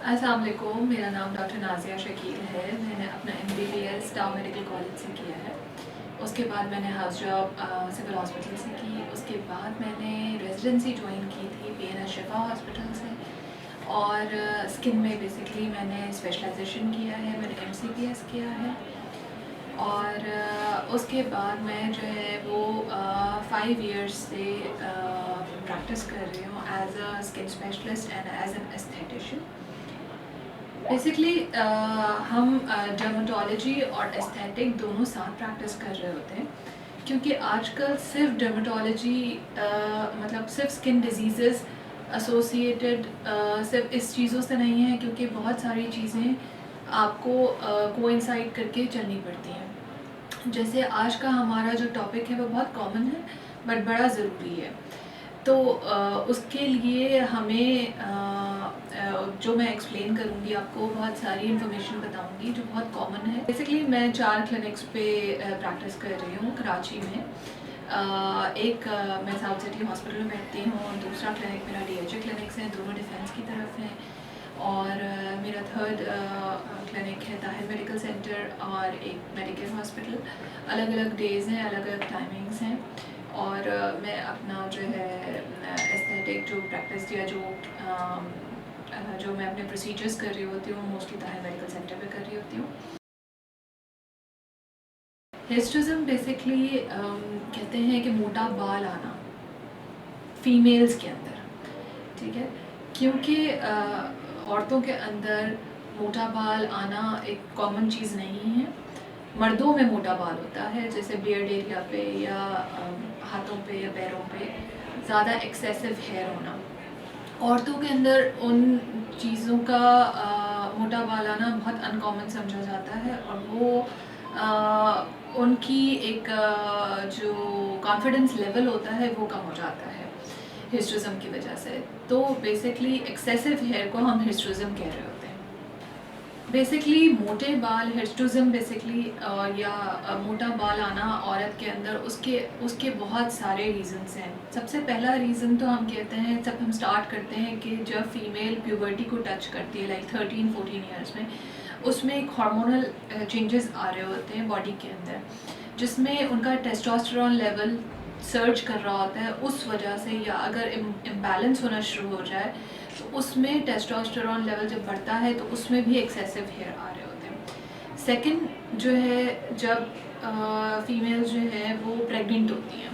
अस्सलाम वालेकुम, मेरा नाम डॉक्टर नाज़िया शकील है। मैंने अपना MBBS टाउ मेडिकल कॉलेज से किया है। उसके बाद मैंने हाउस जॉब सिविल हॉस्पिटल से की। उसके बाद मैंने रेजिडेंसी ज्वाइन की थी PNS शिफा हॉस्पिटल से। और स्किन में बेसिकली मैंने स्पेशलाइजेशन किया है, मैंने MCPS किया है। और उसके बाद मैं जो है वो 5 इयर्स से प्रैक्टिस कर रही हूँ as a skin specialist and as an aesthetician. Basically हम डर्मेटोलॉजी और एस्थेटिक दोनों साथ प्रैक्टिस कर रहे होते हैं, क्योंकि आजकल सिर्फ डर्मेटोलॉजी मतलब सिर्फ स्किन डिजीज़ेस एसोसिएटेड सिर्फ इस चीज़ों से नहीं है, क्योंकि बहुत सारी चीज़ें आपको कोइंसाइड करके चलनी पड़ती हैं। जैसे आज का हमारा जो टॉपिक है वो बहुत कॉमन है बट बड़ा ज़रूरी है। तो उसके लिए हमें जो मैं एक्सप्लेन करूँगी आपको, बहुत सारी इन्फॉर्मेशन बताऊँगी जो बहुत कॉमन है। बेसिकली मैं 4 क्लिनिक्स पे प्रैक्टिस कर रही हूँ कराची में। एक मैं साउथ सिटी हॉस्पिटल में बैठती हूँ और दूसरा क्लिनिक मेरा DHA क्लिनिक्स है, दोनों डिफेंस की तरफ हैं। और मेरा थर्ड क्लिनिक है ताहिर मेडिकल सेंटर और एक मेडिकेयर हॉस्पिटल। अलग अलग डेज़ हैं, अलग अलग टाइमिंग्स हैं। और मैं अपना जो है एस्थेटिक जो प्रैक्टिस या जो मैं अपने प्रोसीजर्स कर रही होती हूँ मोस्टली ताहिर मेडिकल सेंटर पे कर रही होती हूँ। हिस्टोरिज्म बेसिकली कहते हैं कि मोटा बाल आना फीमेल्स के अंदर, ठीक है, क्योंकि औरतों के अंदर मोटा बाल आना एक कॉमन चीज़ नहीं है। मर्दों में मोटा बाल होता है, जैसे बियर्ड एरिया पे या हाथों पे या पैरों पे ज़्यादा एक्सेसिव हेयर होना। औरतों के अंदर उन चीज़ों का मोटा बाल आना बहुत अनकॉमन समझा जाता है, और वो उनकी एक जो कॉन्फिडेंस लेवल होता है वो कम हो जाता है हिस्ट्रिज्म की वजह से। तो बेसिकली एक्सेसिव हेयर को हम हिस्ट्रिज्म कह रहे होते हैं। बेसिकली मोटे बाल हिस्ट्रिज्म बेसिकली या मोटा बाल आना औरत के अंदर उसके बहुत सारे रीज़न्स हैं। सबसे पहला रीज़न तो हम कहते हैं, जब हम स्टार्ट करते हैं कि जब फीमेल प्यूबर्टी को टच करती है लाइक 13-14 ईयर्स में, उसमें एक हार्मोनल चेंजेस आ रहे होते हैं बॉडी के अंदर, जिसमें उनका टेस्टोस्टेरोन लेवल सर्च कर रहा होता है। उस वजह से या अगर इम्बैलेंस होना शुरू हो जाए तो उसमें टेस्टोस्टेरोन लेवल जब बढ़ता है तो उसमें भी एक्सेसिव हेयर आ रहे होते हैं। सेकंड जो है, जब फीमेल जो है वो प्रेग्नेंट होती हैं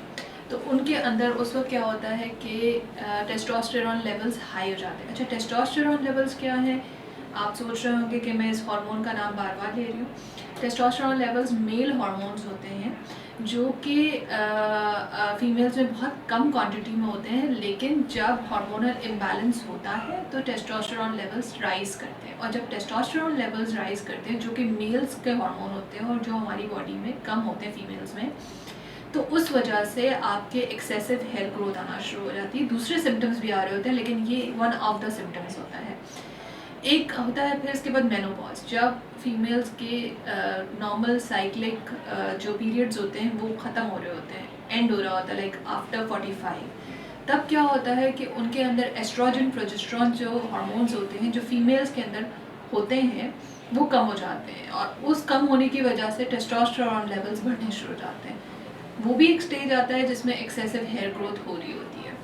तो उनके अंदर उस वक्त क्या होता है कि टेस्टोस्टेरोन लेवल्स हाई हो जाते हैं। अच्छा, टेस्टोस्टेरोन लेवल्स क्या हैं? आप सोच रहे होंगे कि मैं इस हार्मोन का नाम बार बार ले रही हूँ। टेस्टोस्टेरोन लेवल्स मेल हार्मोन्स होते हैं जो कि फीमेल्स में बहुत कम क्वांटिटी में होते हैं, लेकिन जब हार्मोनल इम्बैलेंस होता है तो टेस्टोस्टेरोन लेवल्स राइज करते हैं। और जब टेस्टोस्टेरोन लेवल्स राइज करते हैं, जो कि मेल्स के हार्मोन होते हैं और जो हमारी बॉडी में कम होते हैं फीमेल्स में, तो उस वजह से आपके एक्सेसिव हेयर ग्रोथ आना शुरू हो जाती है। दूसरे सिम्टम्स भी आ रहे होते हैं, लेकिन ये वन ऑफ द सिम्टम्स होता है। एक होता है फिर इसके बाद मेनोपॉज, जब फीमेल्स के नॉर्मल साइक्लिक जो पीरियड्स होते हैं वो ख़त्म हो रहे होते हैं, एंड हो रहा होता है लाइक आफ्टर 45। तब क्या होता है कि उनके अंदर एस्ट्रोजन प्रोजेस्टेरोन जो हार्मोन्स होते हैं जो फीमेल्स के अंदर होते हैं वो कम हो जाते हैं, और उस कम होने की वजह से टेस्टोस्टेरोन लेवल्स बढ़ने शुरू हो जाते हैं। वो भी एक स्टेज आता है जिसमें एक्सेसिव हेयर ग्रोथ हो रही होती है।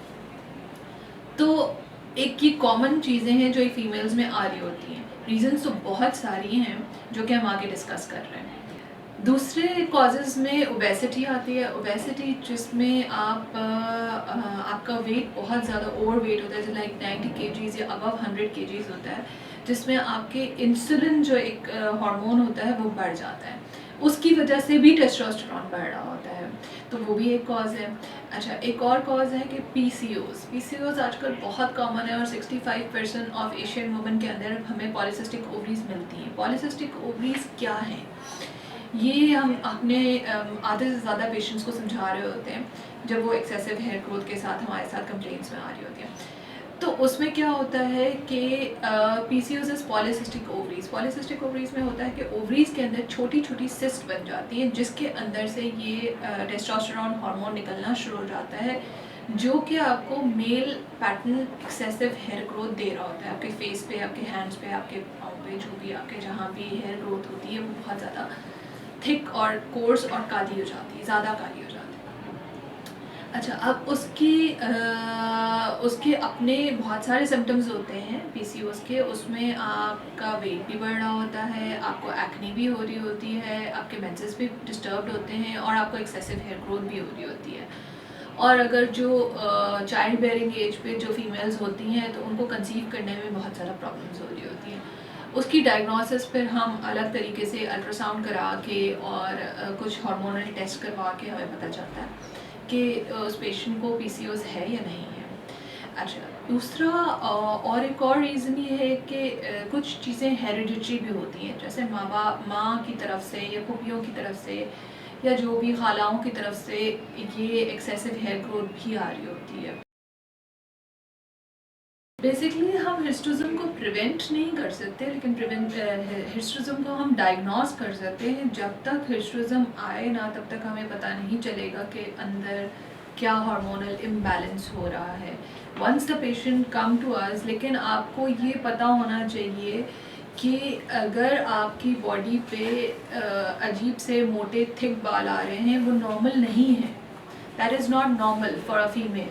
तो एक ये कॉमन चीज़ें हैं जो एक फीमेल्स में आ रही होती हैं। रीजंस तो बहुत सारी हैं जो कि हम आगे डिस्कस कर रहे हैं। दूसरे कॉजेज़ में ओबेसिटी आती है। ओबेसिटी जिसमें आपका वेट बहुत ज़्यादा ओवर वेट होता है, जैसे लाइक 90 kgs या अबव 100 kgs होता है, जिसमें आपके इंसुलिन जो एक हार्मोन होता है वो बढ़ जाता है। उसकी वजह से भी टेस्टोस्टेरोन बढ़ रहा होता है, तो वो भी एक कॉज है। अच्छा, एक और कॉज है कि PCOS आजकल बहुत कॉमन है, और 65% ऑफ एशियन वुमेन के अंदर हमें पॉलीसिस्टिक ओवरीज मिलती हैं। पॉलीसिस्टिक ओवरीज क्या हैं? ये हम अपने आधे से ज़्यादा पेशेंट्स को समझा रहे होते हैं जब वो एक्सेसिव हेयर ग्रोथ के साथ हमारे साथ कंप्लेंट्स में आ रही होती हैं। तो उसमें क्या होता है कि PCOS पॉलीसिस्टिक ओवरीज में होता है कि ओवरीज के अंदर छोटी छोटी सिस्ट बन जाती हैं, जिसके अंदर से ये टेस्टोस्टेरोन हार्मोन निकलना शुरू हो जाता है, जो कि आपको male pattern excessive hair growth दे रहा होता है। आपके फेस पे, आपके हैंड्स पे, आपके पाँव पे, जो भी आपके जहाँ भी हेयर ग्रोथ होती है वो बहुत ज़्यादा थिक और कोर्स और काली हो जाती है, ज़्यादा काली हो जाती है। अच्छा, अब उसके अपने बहुत सारे सिम्टम्स होते हैं पीसीओएस के। उसमें आपका वेट भी बढ़ रहा होता है, आपको एक्ने भी हो रही होती है, आपके मेंसेस भी डिस्टर्ब्ड होते हैं और आपको एक्सेसिव हेयर ग्रोथ भी हो रही होती है। और अगर जो चाइल्ड बेयरिंग एज पे जो फीमेल्स होती हैं तो उनको कंसीव करने में बहुत ज़्यादा प्रॉब्लम्स हो रही होती हैं। उसकी डायग्नोसिस फिर हम अलग तरीके से अल्ट्रासाउंड करा के और कुछ हार्मोनल टेस्ट करवा के हमें पता चलता है कि उस पेशेंट को पीसीओएस है या नहीं है। अच्छा, दूसरा और एक और रीज़न ये है कि कुछ चीज़ें हेरिडिटरी भी होती हैं, जैसे माँ की तरफ से या फूफियों की तरफ से या जो भी खालाओं की तरफ से ये एक्सेसिव हेयर ग्रोथ भी आ रही होती है। बेसिकली हम हिस्टोरिज्म को प्रिवेंट नहीं कर सकते, लेकिन हिस्टोरिज्म को हम डायग्नोस कर सकते हैं। जब तक हिस्टोरिज्म आए ना, तब तक हमें पता नहीं चलेगा कि अंदर क्या हार्मोनल इम्बैलेंस हो रहा है। Once the patient come to us, लेकिन आपको ये पता होना चाहिए कि अगर आपकी बॉडी पे अजीब से मोटे थिक बाल आ रहे हैं, वो नॉर्मल नहीं है। That is not normal for a female,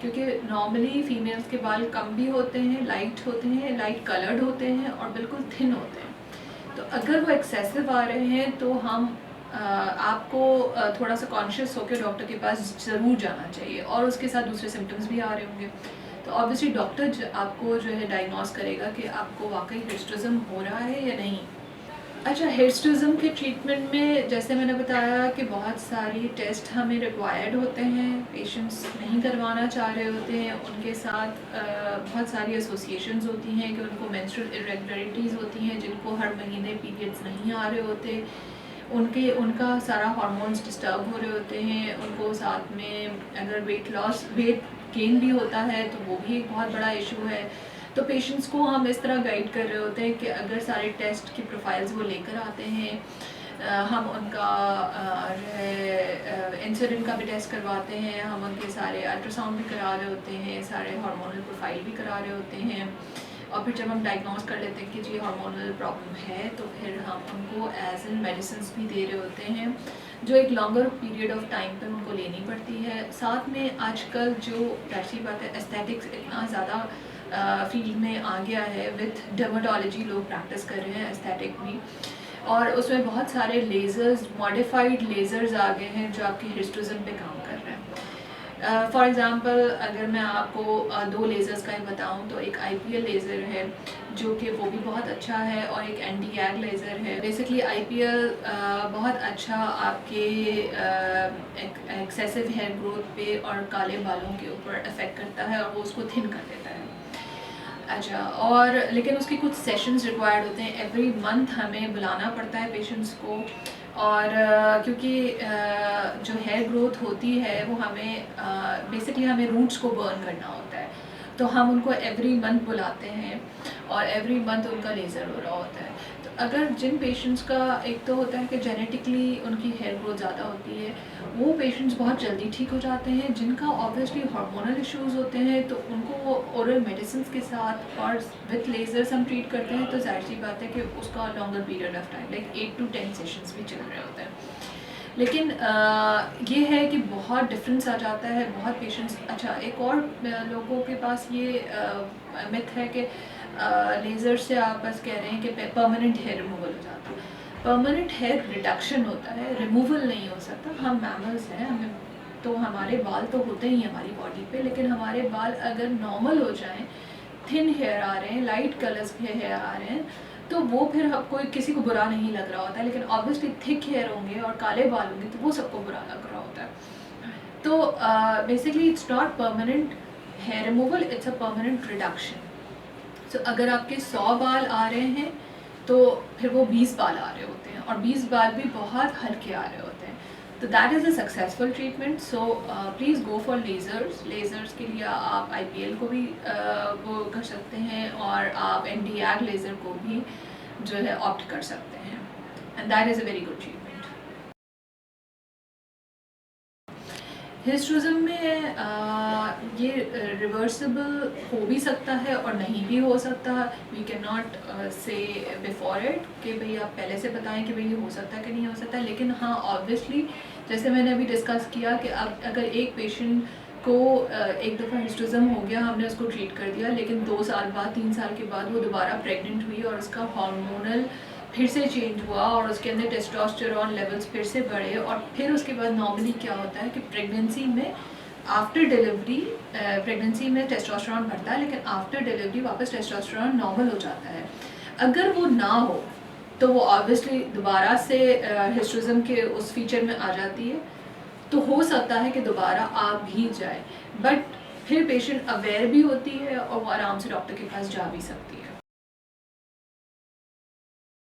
क्योंकि नॉर्मली फीमेल्स के बाल कम भी होते हैं, लाइट कलर्ड होते हैं और बिल्कुल थिन होते हैं। तो अगर वो एक्सेसिव आ रहे हैं तो हम आपको थोड़ा सा कॉन्शियस होकर डॉक्टर के पास ज़रूर जाना चाहिए, और उसके साथ दूसरे सिम्टम्स भी आ रहे होंगे तो ऑब्वियसली डॉक्टर आपको जो है डायग्नोस करेगा कि आपको वाकई हिस्टोरिज्म हो रहा है या नहीं। अच्छा, हिस्टोरिज्म के ट्रीटमेंट में जैसे मैंने बताया कि बहुत सारी टेस्ट हमें रिक्वायर्ड होते हैं, पेशेंट्स नहीं करवाना चाह रहे होते हैं। उनके साथ बहुत सारी एसोसिएशंस होती हैं कि उनको मेंस्ट्रुअल इरेगुलरिटीज़ होती हैं, जिनको हर महीने पीरियड्स नहीं आ रहे होते, उनका सारा हार्मोन्स डिस्टर्ब हो रहे होते हैं। उनको साथ में अगर वेट गेन भी होता है तो वो भी एक बहुत बड़ा इशू है। तो पेशेंट्स को हम इस तरह गाइड कर रहे होते हैं कि अगर सारे टेस्ट की प्रोफाइल्स वो लेकर आते हैं, हम उनका जो है इंसुलिन का भी टेस्ट करवाते हैं, हम उनके सारे अल्ट्रासाउंड भी करा रहे होते हैं, सारे हार्मोनल प्रोफाइल भी करा रहे होते हैं। और फिर जब हम डायग्नोस कर लेते हैं कि जी हार्मोनल प्रॉब्लम है, तो फिर हम उनको एज इन मेडिसिन भी दे रहे होते हैं, जो एक लॉन्गर पीरियड ऑफ टाइम पर उनको लेनी पड़ती है। साथ में आजकल जो ऐसी बात है, एस्थेटिक्स इतना ज़्यादा फील्ड में आ गया है, विथ डर्माटोलॉजी लोग प्रैक्टिस कर रहे हैं एस्थेटिक भी, और उसमें बहुत सारे लेज़र्स, मॉडिफाइड लेज़र्स आ गए हैं जो आपके हिस्टोरिज्म पे काम कर रहे हैं। फॉर एग्ज़ाम्पल अगर मैं आपको दो लेज़र्स का ही बताऊं, तो एक आईपीएल लेज़र है जो कि वो भी बहुत अच्छा है, और एक एंटी-एग लेज़र है। बेसिकली आईपीएल बहुत अच्छा आपके एक्सेसिव हेयर ग्रोथ पे और काले बालों के ऊपर इफ़ेक्ट करता है, और वो उसको थिन कर देता है। अच्छा, और लेकिन उसके कुछ सेशंस रिक्वायर्ड होते हैं, एवरी मंथ हमें बुलाना पड़ता है पेशेंट्स को। और क्योंकि जो हेयर ग्रोथ होती है वो हमें बेसिकली हमें रूट्स को बर्न करना होता है, तो हम उनको एवरी मंथ बुलाते हैं और एवरी मंथ उनका लेज़र हो रहा होता है। तो अगर जिन पेशेंट्स का, एक तो होता है कि जेनेटिकली उनकी हेयर ग्रोथ ज़्यादा होती है, वो पेशेंट्स बहुत जल्दी ठीक हो जाते हैं। जिनका ऑब्वियसली हार्मोनल इश्यूज़ होते हैं तो उनको ओरल मेडिसिन के साथ और विथ लेज़र्स हम ट्रीट करते हैं, तो जाहिर सी बात है कि उसका longer period of time, like 8 to 10 sessions भी चल रहे होते हैं। लेकिन ये है कि बहुत डिफरेंस आ जाता है, बहुत पेशेंट्स। अच्छा, एक और लोगों के पास ये मिथ है कि लेज़र से आप बस कह रहे हैं कि परमानेंट हेयर रिमूवल हो जाता है। परमानेंट हेयर रिडक्शन होता है, रिमूवल नहीं हो सकता। हम मैमल्स हैं, हमें तो हमारे बाल तो होते ही हमारी बॉडी पे, लेकिन हमारे बाल अगर नॉर्मल हो जाएं, थिन हेयर आ रहे हैं, लाइट कलर्स के हेयर आ रहे हैं, तो वो फिर कोई किसी को बुरा नहीं लग रहा होता है। लेकिन ऑब्वियसली थिक हेयर होंगे और काले बाल होंगे तो वो सबको बुरा लग रहा होता है। तो basically it's not permanent hair removal, it's a permanent reduction. तो अगर आपके 100 बाल आ रहे हैं तो फिर वो 20 बाल आ रहे होते हैं, और 20 बाल भी बहुत हल्के आ रहे होते हैं। तो that is a successful treatment. So please go for lasers के लिए आप आईपीएल को भी वो कर सकते हैं, और आप एंटी-एग लेज़र को भी जो है ऑप्ट कर सकते हैं, and that is a very good treatment. Hirsutism में ये रिवर्सिबल हो भी सकता है और नहीं भी हो सकता। वी कैन नॉट से बिफोर इट कि भाई आप पहले से बताएं कि भाई ये हो सकता है कि नहीं हो सकता, लेकिन हाँ ऑब्वियसली जैसे मैंने अभी डिस्कस किया कि अब अगर एक पेशेंट को एक दफ़ा हिस्ट्रिज्म हो गया, हमने उसको ट्रीट कर दिया, लेकिन 2 साल बाद 3 साल के बाद वो दोबारा प्रेग्नेंट हुई और उसका हार्मोनल फिर से चेंज हुआ और उसके अंदर टेस्टोस्टेरोन लेवल्स फिर से बढ़े, और फिर उसके बाद नॉर्मली क्या होता है कि प्रेगनेंसी में आफ्टर डिलीवरी प्रेगनेंसी में टेस्टोस्टेरोन बढ़ता है, लेकिन आफ्टर डिलीवरी वापस टेस्टोस्टेरोन नॉर्मल हो जाता है। अगर वो ना हो तो वो ऑब्वियसली दोबारा से हिस्ट्रिज्म के उस फीचर में आ जाती है, तो हो सकता है कि दोबारा आ भी जाए, बट फिर पेशेंट अवेयर भी होती है और वो आराम से डॉक्टर के पास जा भी सकती है।